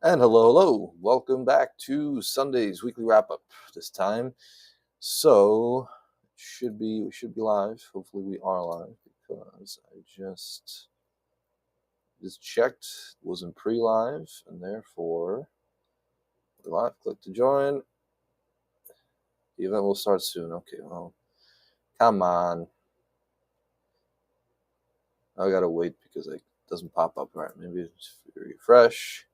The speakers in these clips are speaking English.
And hello. Welcome back to Sunday's weekly wrap up. This time, so we should be live. Hopefully, we are live because I just checked, wasn't pre-live, and therefore we're live. Click to join. The event will start soon. Okay, well, come on. I gotta wait because it doesn't pop up. All right, maybe it's refresh.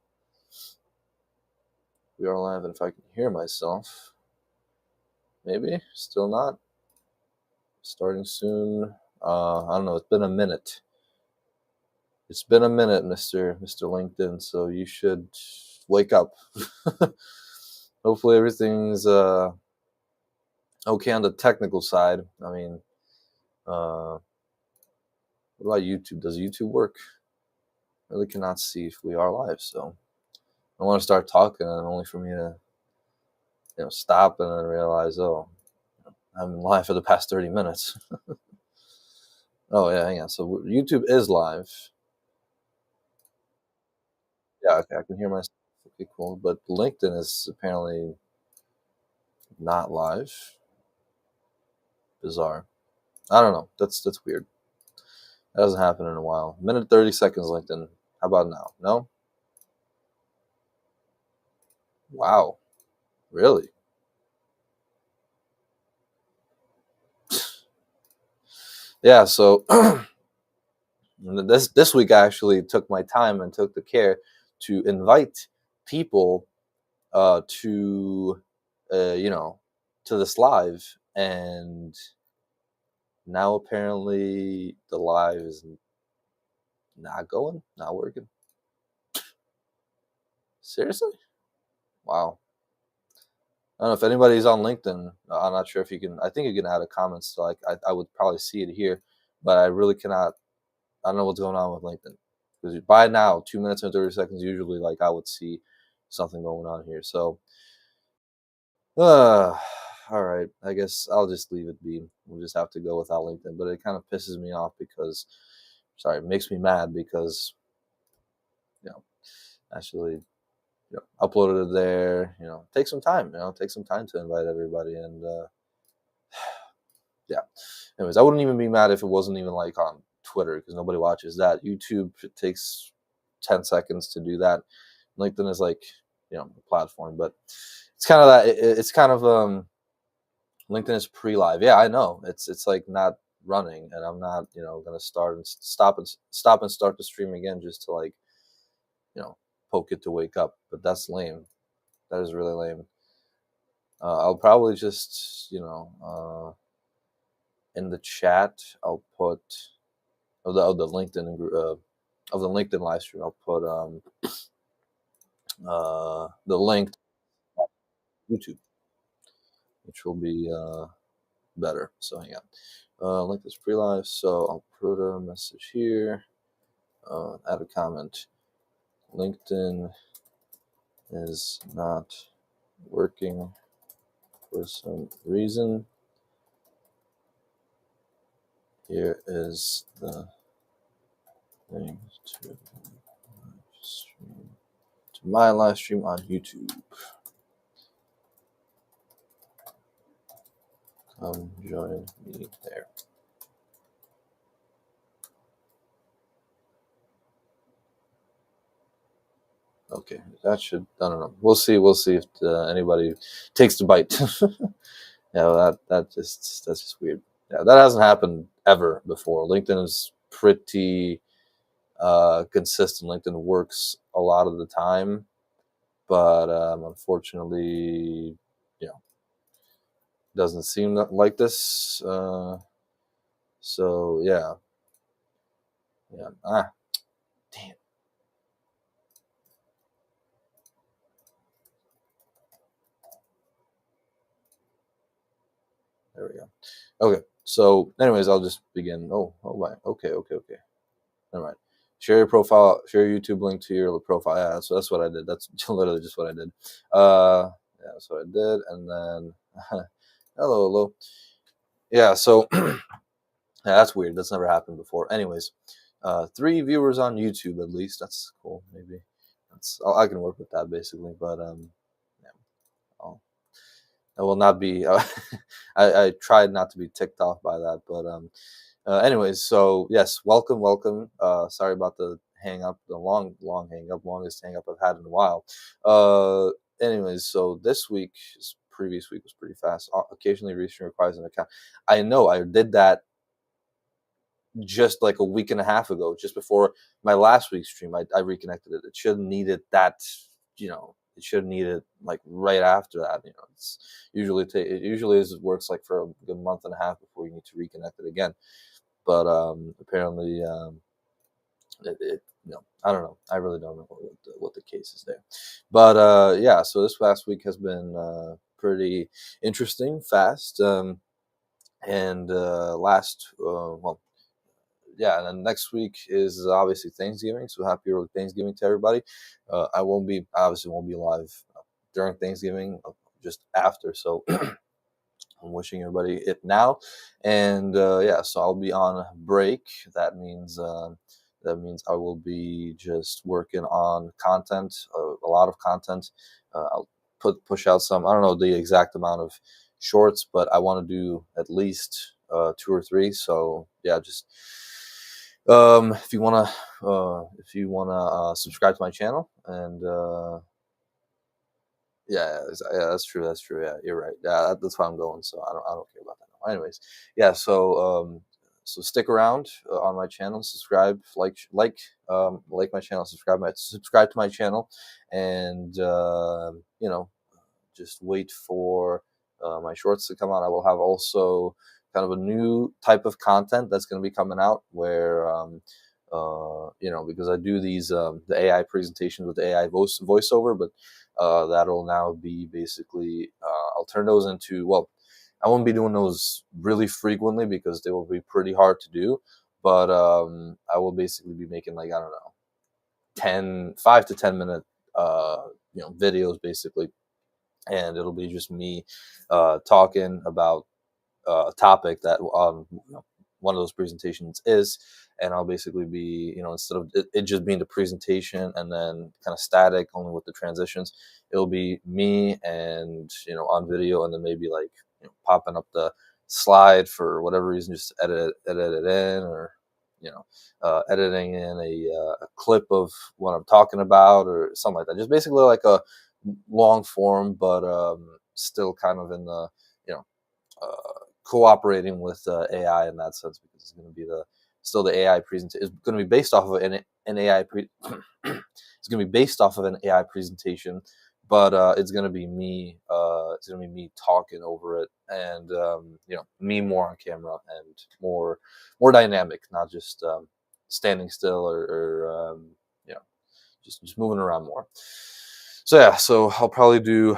We are live, and if I can hear myself, maybe still not. Starting soon. I don't know. It's been a minute. It's been a minute, Mr. LinkedIn. So you should wake up. Hopefully everything's okay on the technical side. I mean, what about YouTube? Does YouTube work? I really cannot see if we are live. So I want to start talking, and only for me to stop and then realize, oh, I'm live for the past 30 minutes. Oh yeah, hang on. So YouTube is live. Yeah, okay, I can hear myself. Okay, cool. But LinkedIn is apparently not live. Bizarre. I don't know. That's weird. That hasn't happened in a while. Minute 30 seconds, LinkedIn. How about now? No? Wow. Really? Yeah, so this week I actually took my time and took the care to invite people to you know to this live, and now apparently the live is not going, not working. Seriously? Wow. I don't know if anybody's on LinkedIn. I'm not sure if you can. I think you can add a comment. So like, I would probably see it here, but I really cannot. I don't know what's going on with LinkedIn because by now, 2 minutes and 30 seconds, usually like I would see something going on here. So, uh, all right. I guess I'll just leave it be. We'll just have to go without LinkedIn. But it kind of pisses me off because, sorry, it makes me mad because you know actually uploaded it there. Take some time. Take some time to invite everybody and. Yeah. Anyways, I wouldn't even be mad if it wasn't even like on Twitter because nobody watches that. YouTube, it takes 10 seconds to do that. LinkedIn is like, a platform, but it's kind of that. It's kind of LinkedIn is pre-live. Yeah, I know. It's like not running, and I'm not gonna start and stop and start the stream again just to like you know poke it to wake up. But that's lame. That is really lame. I'll probably just in the chat I'll put of the LinkedIn of the LinkedIn live stream. I'll put the link to YouTube, which will be better. So hang on. Link is pre-live, so I'll put a message here. Add a comment. LinkedIn is not working for some reason. Here is the link to my live stream on YouTube. Come join me there. Okay, that should. I don't know. We'll see. We'll see if anybody takes the bite. Yeah, that's just weird. Yeah, that hasn't happened ever before. LinkedIn is pretty consistent. LinkedIn works a lot of the time, but unfortunately, you know, doesn't seem like this. So yeah. Damn. There we go. Okay. So, anyways, I'll just begin. Oh, my. Okay. Never mind. Share your profile. Share your YouTube link to your profile. Yeah, so that's what I did. That's literally just what I did. Yeah, that's what I did. And then, hello. Yeah. So, yeah, that's weird. That's never happened before. Anyways, 3 viewers on YouTube at least. That's cool. Maybe I can work with that basically, but yeah, I'll, I will not be. I tried not to be ticked off by that, but anyways, so yes, welcome. Sorry about the hang up, the long hang up, longest hang up I've had in a while. Uh, anyways, so previous week was pretty fast. Occasionally, registering requires an account. I know I did that just like a week and a half ago, just before my last week's stream. I reconnected it. It shouldn't need it that, it should need it like right after that. It's it usually works like for a good month and a half before you need to reconnect it again. But apparently, I don't know. I really don't know what the case is there. But yeah, so this past week has been pretty interesting, fast, and well, yeah, and then next week is obviously Thanksgiving, so happy early Thanksgiving to everybody. I won't be live during Thanksgiving, just after. So I'm wishing everybody it now, and yeah, so I'll be on break. That means I will be just working on content, a lot of content. I'll push out some. I don't know the exact amount of shorts, but I want to do at least two or three. So yeah, just if you wanna subscribe to my channel and yeah, that's true. That's true. Yeah, you're right. Yeah, that's why I'm going. So I don't care about that. No. Anyways, yeah. So stick around on my channel. Subscribe, like my channel. Subscribe to my channel, and just wait for my shorts to come out. I will have also kind of a new type of content that's going to be coming out where. Because I do these the AI presentations with the AI voiceover, but that'll now be basically I'll turn those into, well, I won't be doing those really frequently because they will be pretty hard to do, but I will basically be making, like, I don't know, 5 to 10 minute videos basically, and it'll be just me talking about a topic that one of those presentations is, and I'll basically be, instead of it just being the presentation and then kind of static only with the transitions, it'll be me and, on video, and then maybe like, popping up the slide for whatever reason, just edit it in, or editing in a clip of what I'm talking about or something like that. Just basically like a long form, but still kind of in the, you know cooperating with AI in that sense, because it's going to be still the AI presentation. It's going to be based off of an AI it's going to be based off of an AI presentation, but it's going to be me. It's going to be me talking over it, and me more on camera and more dynamic, not just standing still, or just moving around more. So yeah, so I'll probably do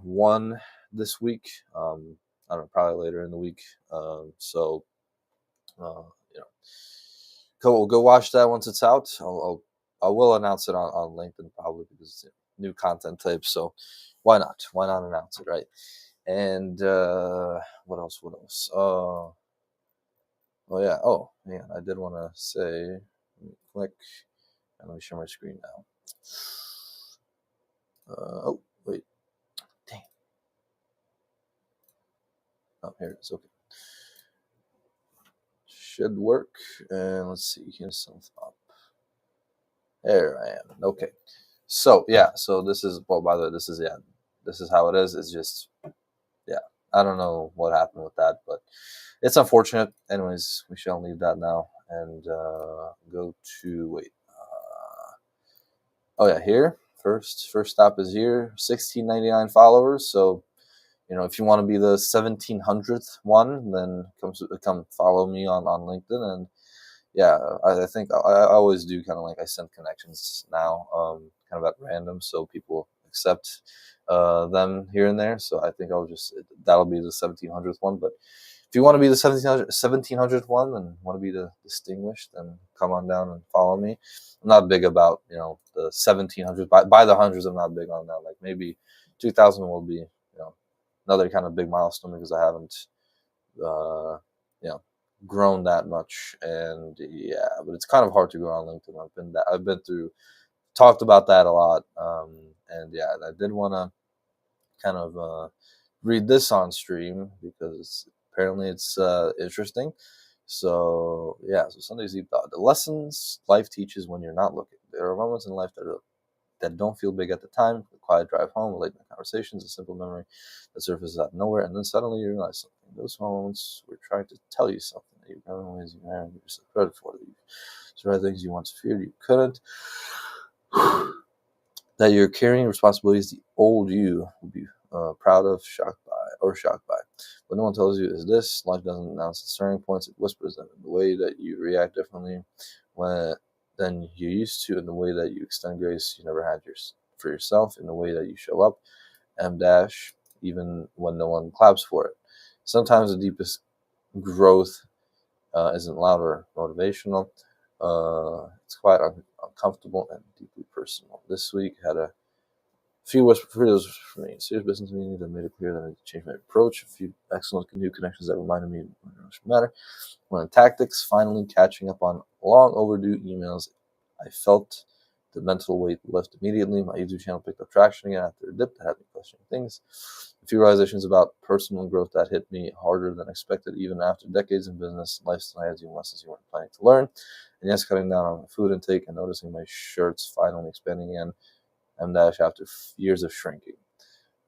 one this week. I don't know, probably later in the week. So uh, you know, go watch that once it's out. I will announce it on LinkedIn probably, because it's a new content type. So why not? Why not announce it, right? And what else? What else? Oh yeah. Oh man, I did want to say, let me click and let me share my screen now. Oh wait, dang. Oh, here it is. Okay, should work. And let's see. Here's some up. There I am. Okay. So yeah. So this is, well. By the way, this is, yeah. This is how it is. It's just, yeah. I don't know what happened with that, but it's unfortunate. Anyways, we shall leave that now and go to, wait. Oh yeah, here. First stop is here. 1699 followers. So, if you want to be the 1700th one, then come follow me on LinkedIn. And yeah, I think I always do kind of like, I send connections now, kind of at random, so people accept them here and there. So I think that'll be the 1700th one. But if you want to be the 1700th one and want to be the distinguished, then come on down and follow me. I'm not big about, the 1700s. By the hundreds, I'm not big on that. Like, maybe 2000 will be, another kind of big milestone, because I haven't, uh, you know, grown that much. And yeah, but it's kind of hard to grow on LinkedIn. I've been through talked about that a lot. And yeah, I did want to kind of read this on stream because apparently it's interesting. So yeah, so Sunday's deep thought: the lessons life teaches when you're not looking. There are moments in life that don't feel big at the time. A quiet drive home, late night conversations, a simple memory that surfaces out of nowhere, and then suddenly you realize something. Those moments were trying to tell you something that you've done in ways you haven't given yourself credit for. That you've survived things you once feared you couldn't. That you're carrying responsibilities the old you will be proud of, shocked by. What no one tells you is this: life doesn't announce its turning points; it whispers them. In the way that you react differently when than you used to, in the way that you extend grace you never had for yourself, in the way that you show up, M dash, even when no one claps for it. Sometimes the deepest growth isn't loud or motivational. It's quite uncomfortable and deeply personal. This week had a few whispers for me. Serious business meeting that made it clear that I need to change my approach. A few excellent new connections that reminded me what it should matter. When tactics, finally catching up on long overdue emails, I felt the mental weight lift immediately. My YouTube channel picked up traction again after a dip that had me questioning things. A few realizations about personal growth that hit me harder than expected, even after decades in business. Lifestyle has you lessons you weren't planning to learn. And yes, cutting down on food intake and noticing my shirts finally expanding again. M-dash after years of shrinking.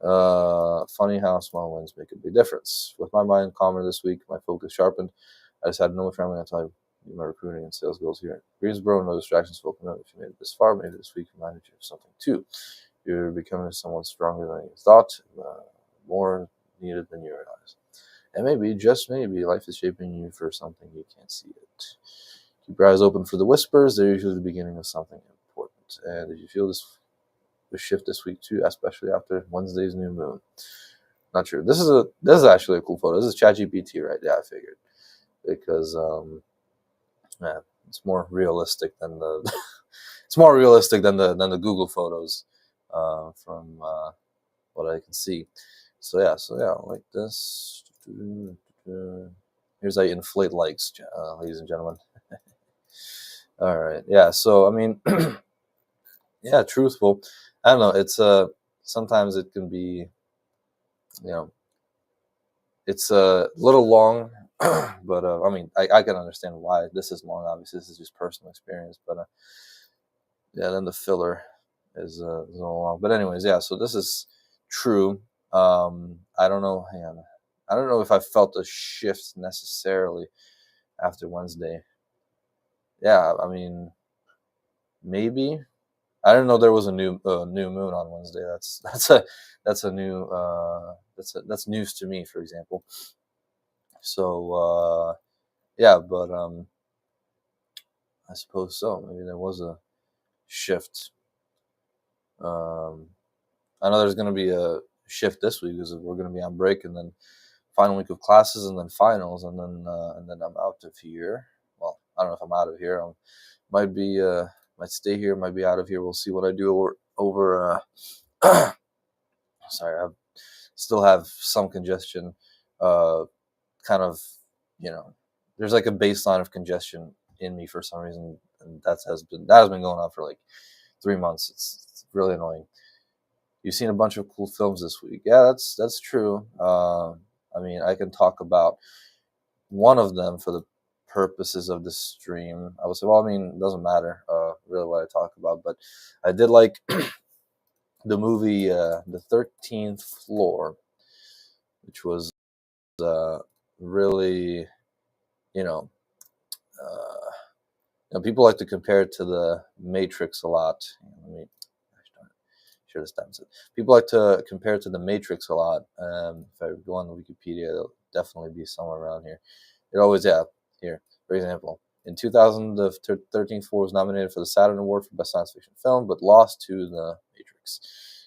Funny how small wins make a big difference. With my mind calmer this week, my focus sharpened. I decided no more family until I meet my recruiting and sales goals here in Greensboro. No distractions will come up. If you made it this far, maybe this week reminded you of something too. You're becoming someone stronger than you thought, more needed than you realized. And maybe, just maybe, life is shaping you for something you can't see it. Keep your eyes open for the whispers. They're usually the beginning of something important. And if you feel this shift this week too, especially after Wednesday's new moon. Not true. This is actually a cool photo. This is ChatGPT, right? Yeah, I figured because yeah, it's more realistic than the it's more realistic than the Google photos from what I can see. So yeah, like this. Here's how you inflate likes, ladies and gentlemen. All right, yeah. So I mean, yeah, truthful. I don't know. It's sometimes it can be, you know, it's a little long, but I mean, I can understand why this is long. Obviously, this is just personal experience, but yeah, then the filler is a little long. But anyways, yeah. So this is true. I don't know. Hang on. I don't know if I felt a shift necessarily after Wednesday. Yeah, I mean, maybe. I didn't know there was a new moon on Wednesday. That's a new that's news to me, for example. So yeah, but I suppose so. Maybe there was a shift. I know there's going to be a shift this week because we're going to be on break, and then final week of classes, and then finals, and then I'm out of here. Well, I don't know if I'm out of here. I might be might stay here, might be out of here. We'll see what I do over. Sorry, I still have some congestion. Kind of, you know, there's like a baseline of congestion in me for some reason, and that has been going on for like 3 months. It's really annoying. You've seen a bunch of cool films this week. Yeah, that's true. I mean, I can talk about one of them for the purposes of the stream. I would say, well, I mean, it doesn't matter really what I talk about, but I did like the movie The 13th Floor, which was really, you know, uh, people like to compare it to the Matrix a lot. Let me share this time. People like to compare it to the Matrix a lot. If I go on the Wikipedia, it'll definitely be somewhere around here. It always, yeah, here. For example, in 2000, the 13th Floor was nominated for the Saturn Award for Best Science Fiction Film, but lost to the Matrix.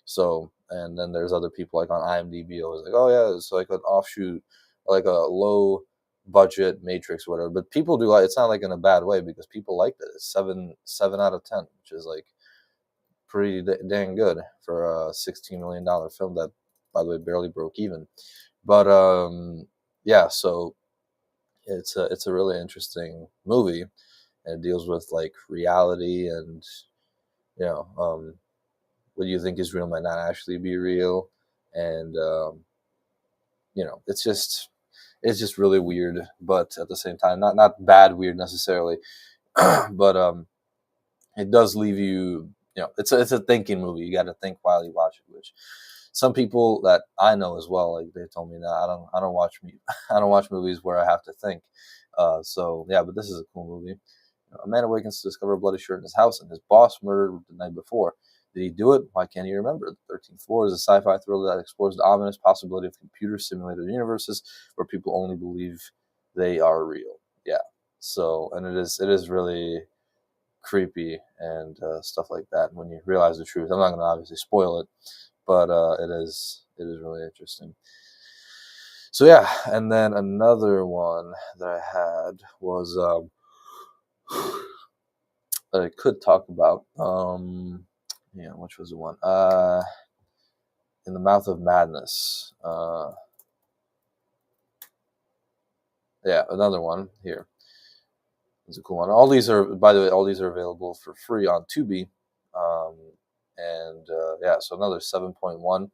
So, and then there's other people like on IMDb always like, oh yeah, it's like an offshoot, like a low budget Matrix or whatever. But people do like, it's not like in a bad way because people like it. It's 7 out of 10, which is like pretty dang good for a $16 million film that, by the way, barely broke even. But yeah, so it's a really interesting movie, and it deals with like reality and you know, what you think is real might not actually be real, and it's just really weird, but at the same time, not bad weird necessarily, but it does leave you, it's a thinking movie. You got to think while you watch it, which some people that I know as well, like they told me that I don't watch I don't watch movies where I have to think. So yeah, but this is a cool movie. A man awakens to discover a bloody shirt in his house and his boss murdered the night before. Did he do it? Why can't he remember? The 13th Floor is a sci-fi thriller that explores the ominous possibility of computer simulated universes where people only believe they are real. Yeah. So, and it is really creepy and stuff like that when you realize the truth. I'm not going to obviously spoil it, but it is really interesting. So yeah, and then another one that I had was that I could talk about. Yeah, which was the one? In the Mouth of Madness. Yeah, another one here. It's a cool one. All these are, by the way, all these are available for free on Tubi. Um, and yeah, so another 7.1.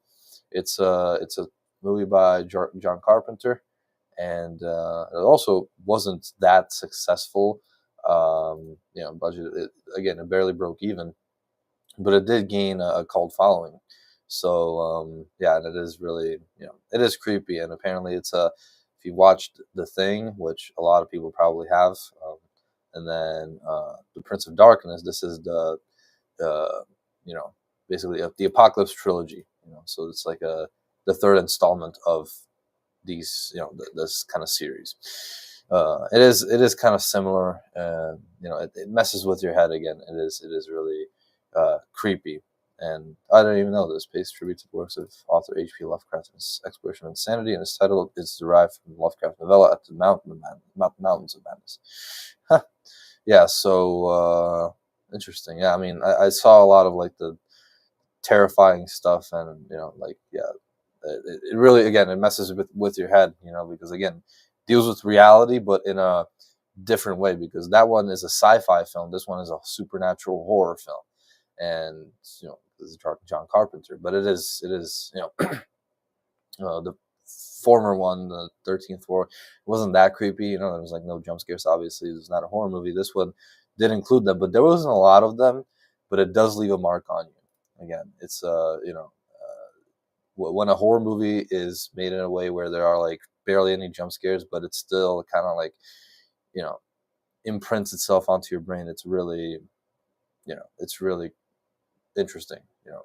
It's a movie by John Carpenter, and it also wasn't that successful. Budget again, it barely broke even, but it did gain a cult following. So yeah, and it is really, it is creepy, and apparently it's a, if you watched The Thing, which a lot of people probably have, and then The Prince of Darkness. This is uh, you know basically the Apocalypse trilogy. So it's like the third installment of these, this kind of series. It is kind of similar. It messes with your head again. It is really creepy. And I don't even know this pays tribute to the works of author H.P. Lovecraft and his exploration of insanity, and its title is derived from the Lovecraft novella at the Mountains of Madness. Huh. Yeah, so interesting. Yeah, I mean, I saw a lot of like the terrifying stuff, and like, yeah, it really, again, it messes with your head, because again, deals with reality but in a different way, because that one is a sci-fi film, this one is a supernatural horror film. And this is John Carpenter, but it is the former one, the 13th Floor, wasn't that creepy. There was like no jump scares, obviously it was not a horror movie. This one did include them, but there wasn't a lot of them, but it does leave a mark on you. Again, it's when a horror movie is made in a way where there are like barely any jump scares, but it's still kind of like, you know, imprints itself onto your brain. It's really interesting.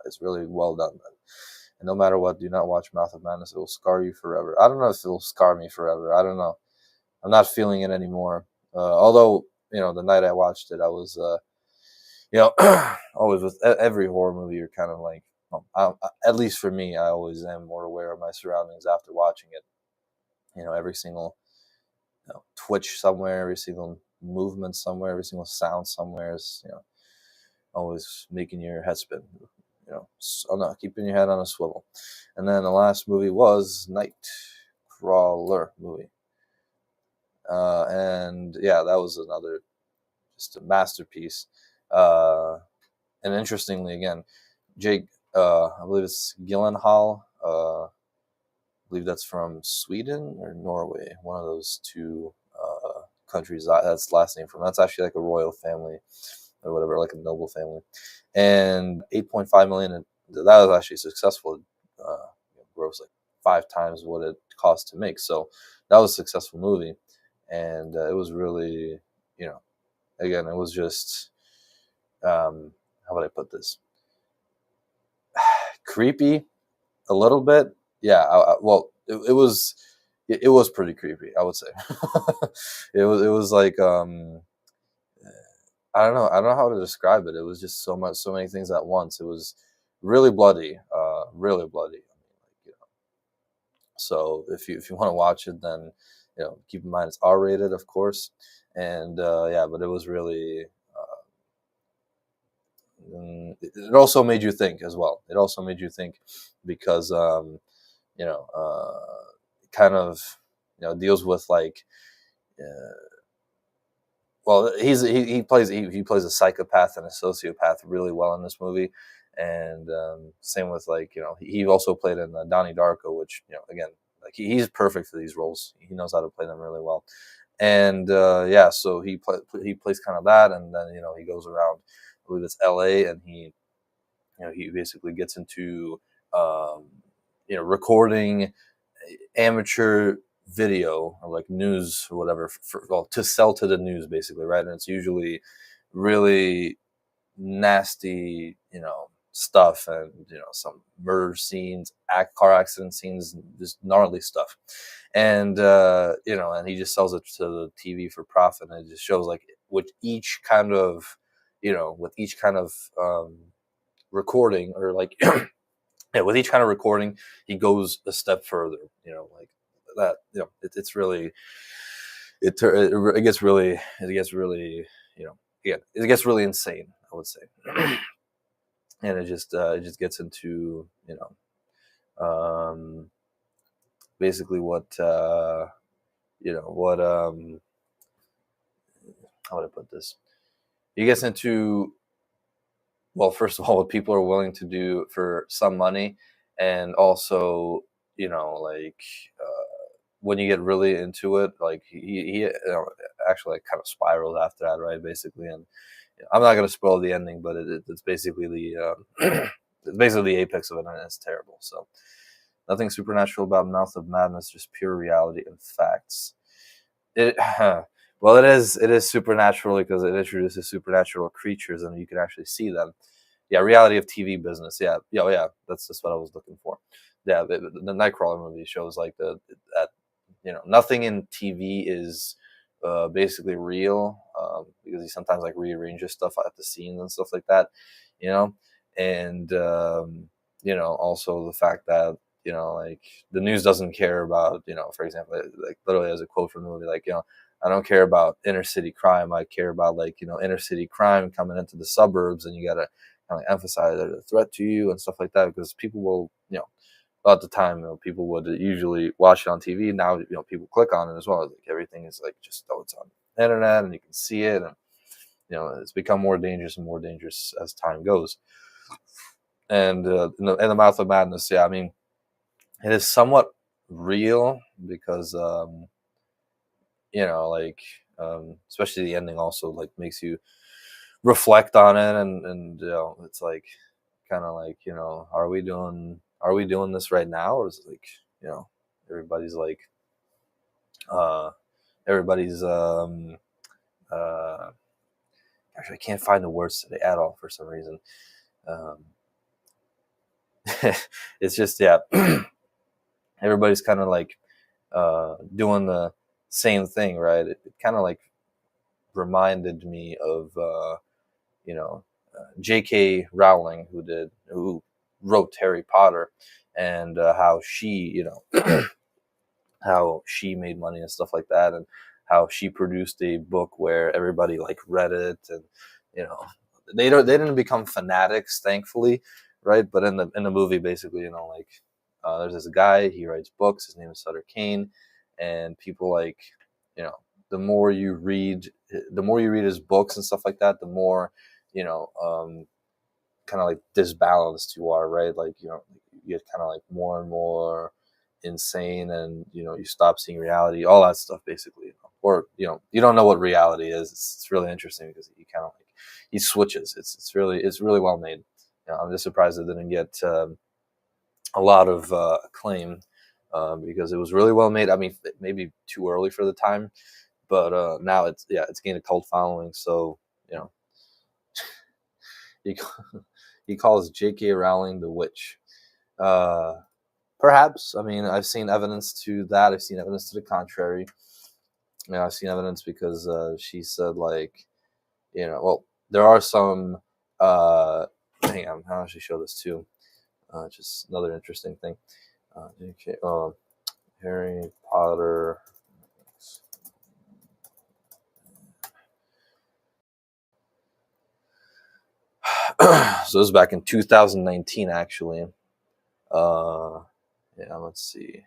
It's really well done. And no matter what, do not watch Mouth of Madness. It will scar you forever. I don't know if it will scar me forever. I don't know. I'm not feeling it anymore. Although, the night I watched it, I was, always with every horror movie, you're kind of like, at least for me, I always am more aware of my surroundings after watching it. Every single twitch somewhere, every single movement somewhere, every single sound somewhere is, always making your head spin. Keeping your head on a swivel. And then the last movie was Nightcrawler movie. And yeah, that was another just a masterpiece. And interestingly, again, Jake, I believe it's Gyllenhaal. I believe that's from Sweden or Norway, one of those two countries. That's the last name from. That's actually like a royal family or whatever, like a noble family. And 8.5 million, and that was actually successful. Gross like 5 times what it cost to make. So that was a successful movie, and it was really, again, it was just, how would I put this? Creepy, a little bit. Yeah. Well, it was pretty creepy, I would say. It was like, I don't know how to describe it. It was just so many things at once. It was really bloody, really bloody. I mean, like, so if you want to watch it, then keep in mind it's R-rated, of course, and yeah, but it was really. It also made you think as well. It also made you think because you know kind of deals with like well, he plays a psychopath and a sociopath really well in this movie, and same with like he also played in Donnie Darko, which again like he's perfect for these roles. He knows how to play them really well, and yeah, so he plays kind of that, and then he goes around, I believe it's L.A., and he basically gets into um, recording amateur video or like news or whatever well, to sell to the news basically, right? And it's usually really nasty, stuff, and some murder scenes, car accident scenes, and just gnarly stuff. And and he just sells it to the TV for profit, and it just shows like with each kind of with each kind of recording, or like yeah, with each kind of recording, he goes a step further. Like that. It's really it gets really it gets really insane, I would say, and it just gets into um, basically what what how would I put this? He gets into, well, first of all, what people are willing to do for some money, and also like when you get really into it, like he actually like kind of spiraled after that, right? Basically, and I'm not going to spoil the ending, but it's basically the it's basically the apex of it, and it's terrible. So nothing supernatural about Mouth of Madness, just pure reality and facts. It well, it is supernatural because it introduces supernatural creatures, and you can actually see them. Yeah, reality of TV business. Yeah, yeah. That's just what I was looking for. Yeah, the Nightcrawler movie shows like that. Nothing in TV is basically real, because he sometimes like rearranges stuff at the scenes and stuff like that. You know, and also the fact that like the news doesn't care about for example, like literally as a quote from the movie, like I don't care about inner city crime. I care about like inner city crime coming into the suburbs, and you gotta kind of emphasize that a threat to you and stuff like that, because people will at the time people would usually watch it on TV. Now people click on it as well. Like everything is like just it's on the internet and you can see it, and it's become more dangerous as time goes. And in the Mouth of Madness, yeah, I mean it is somewhat real because like especially the ending also like makes you reflect on it, and it's like kind of like are we doing this right now, or is it like everybody's like uh everybody's uh actually I can't find the words today at all for some reason. um it's just, yeah, everybody's kind of like doing the same thing, right? It kind of like reminded me of you know J.K. Rowling, who wrote Harry Potter, and how she how she made money and stuff like that, and how she produced a book where everybody like read it, and you know they didn't become fanatics, thankfully, right? But in the movie, basically, like there's this guy, he writes books, his name is Sutter Kane, and people like you know the more you read his books and stuff like that, the more you know kind of like disbalanced you are, right? Like you get kind of like more and more insane, and you stop seeing reality, all that stuff, basically. Or you don't know what reality is. It's really interesting because he kind of like he switches. It's really well made. I'm just surprised it didn't get a lot of acclaim, because it was really well made. I mean, maybe too early for the time, but now it's gained a cult following. So you know he he calls J.K. Rowling the witch. Uh, Perhaps. I mean, I've seen evidence to that. I've seen evidence to the contrary. I've seen evidence because she said like, well, there are some. Hang on, how does she show this too? Just another interesting thing. Okay, Harry Potter. So this is back in 2019, actually. Yeah, let's see.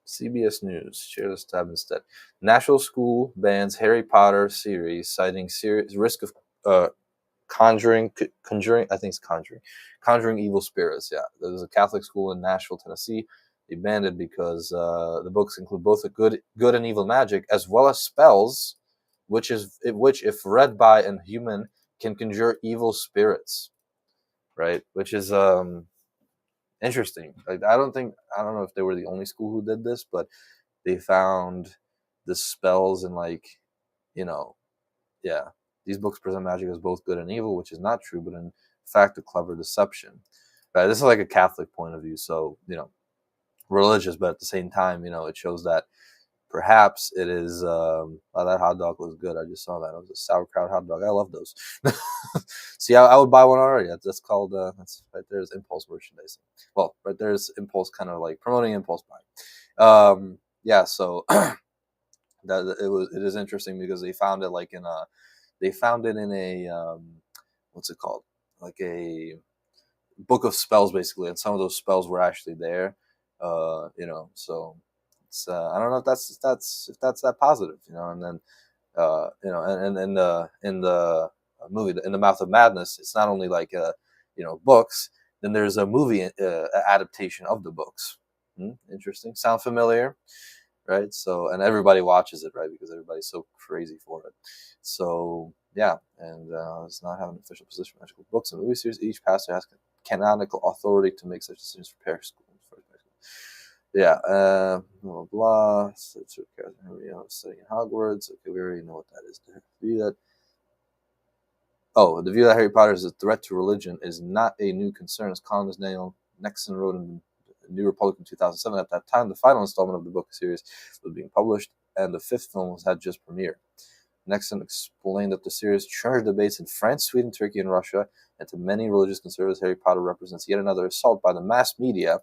CBS News. Share this tab instead. National school bans Harry Potter series, citing serious risk of conjuring. I think it's conjuring evil spirits. Yeah, there's a Catholic school in Nashville, Tennessee. They banned it because the books include both a good and evil magic, as well as spells, which, if read by a human, can conjure evil spirits. Right, which is interesting. Like I don't know if they were the only school who did this, but they found the spells and you know yeah, these books present magic as both good and evil, which is not true, but in fact a clever deception. Right, this is like a Catholic point of view, so religious, but at the same time, it shows that perhaps it is. Oh, that hot dog was good. I just saw that. It was a sauerkraut hot dog. I love those. See, I would buy one already. That's called. That's right. There's impulse merchandising. Well, right there's impulse, kind of like promoting impulse buying. Yeah. So that it is interesting because they found it in a what's it called, like a book of spells basically, and some of those spells were actually there. So it's I don't know if that's that positive, and then and in the movie In the Mouth of Madness, it's not only like books. Then there's a movie adaptation of the books. Interesting. Sound familiar? Right? So, and everybody watches it, right? Because everybody's so crazy for it. So, yeah, and it's not having an official position for magical books and movie series. Each pastor has canonical authority to make such decisions for parish schools. Yeah, blah blah. Studying Hogwarts. Okay, we already know what that is. The view that Harry Potter is a threat to religion is not a new concern, as columnist Daniel Nexon wrote in the New Republic in 2007. At that time, the final installment of the book series was being published, and the fifth film had just premiered. Nexon explained that the series churned debates in France, Sweden, Turkey, and Russia, and to many religious conservatives, Harry Potter represents yet another assault by the mass media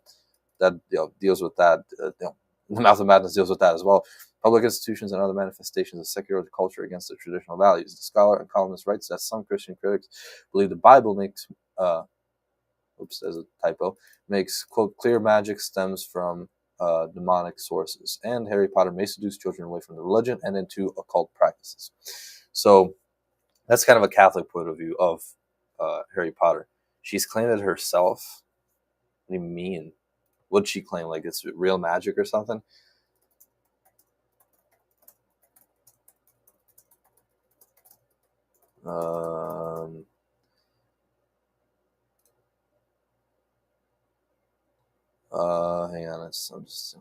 that deals with that. The Mouth of Madness deals with that as well. Public institutions and other manifestations of secular culture against the traditional values. The scholar and columnist writes that some Christian critics believe the Bible makes, there's a typo, makes, quote, clear magic stems from demonic sources, and Harry Potter may seduce children away from the religion and into occult practices. So that's kind of a Catholic point of view of Harry Potter. She's claimed it herself. What do you mean? What'd she claim? Like it's real magic or something? Hang on, I'm just.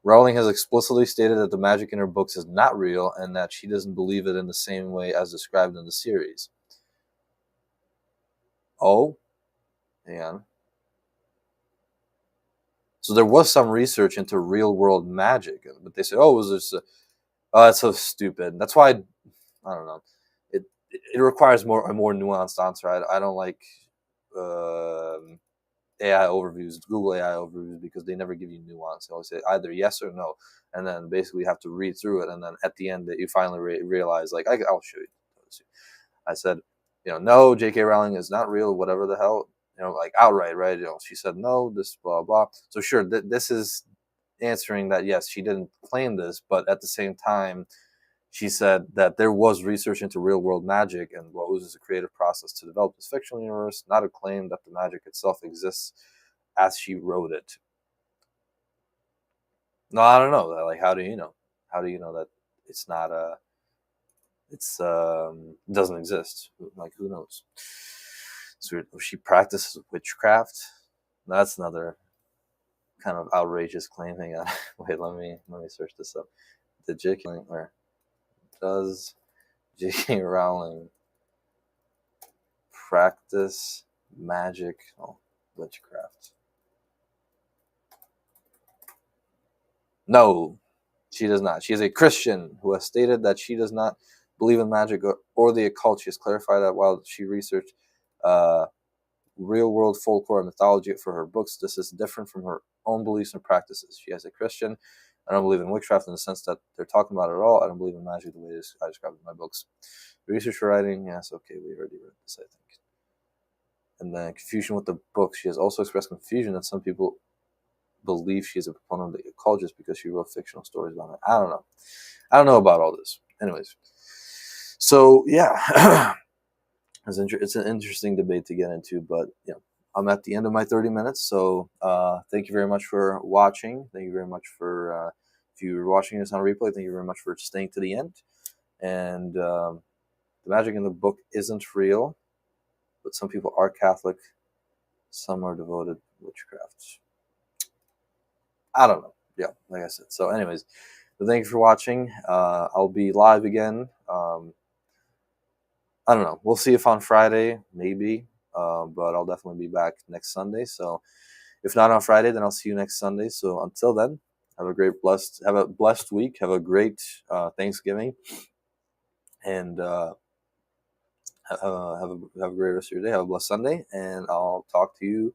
Rowling has explicitly stated that the magic in her books is not real and that she doesn't believe it in the same way as described in the series. Oh, hang on. So there was some research into real world magic, but they said, "Oh, was this? Oh, that's so stupid." That's why I don't know. It requires a more nuanced answer. I don't like AI overviews, Google AI overviews, because they never give you nuance. They always say either yes or no, and then basically you have to read through it, and then at the end that you finally realize, like I'll show you. I said, no, J.K. Rowling is not real, whatever the hell, like outright, right? She said no, this blah blah. So sure, this is answering that yes, she didn't claim this, but at the same time, she said that there was research into real world magic and what was a creative process to develop this fictional universe, not a claim that the magic itself exists as she wrote it. No, I don't know. Like, how do you know? How do you know that it's not doesn't exist? Like, who knows? So she practices witchcraft. That's another kind of outrageous claim. Hang on, wait, let me search this up. The J.K. or does J.K. Rowling practice magic? Oh, witchcraft. No, she does not. She is a Christian who has stated that she does not believe in magic or the occult. She has clarified that while she researched uh, real world folklore and mythology for her books, this is different from her own beliefs and practices. She is a Christian. I don't believe in witchcraft in the sense that they're talking about it at all. I don't believe in magic the way I describe it in my books. Research for writing, yes, okay, we already read this, I think. And then confusion with the book. She has also expressed confusion that some people believe she's a proponent of the occult just because she wrote fictional stories about it. I don't know. I don't know about all this. Anyways, so yeah, it's an interesting debate to get into, but I'm at the end of my 30 minutes. So thank you very much for watching. Thank you very much for if you're watching this on replay. Thank you very much for staying to the end. And the magic in the book isn't real, but some people are Catholic, some are devoted witchcraft. I don't know. Yeah, like I said. So, anyways, thank you for watching. I'll be live again. I don't know. We'll see if on Friday, maybe. But I'll definitely be back next Sunday. So, if not on Friday, then I'll see you next Sunday. So, until then, have a blessed week. Have a great Thanksgiving, and have a great rest of your day. Have a blessed Sunday, and I'll talk to you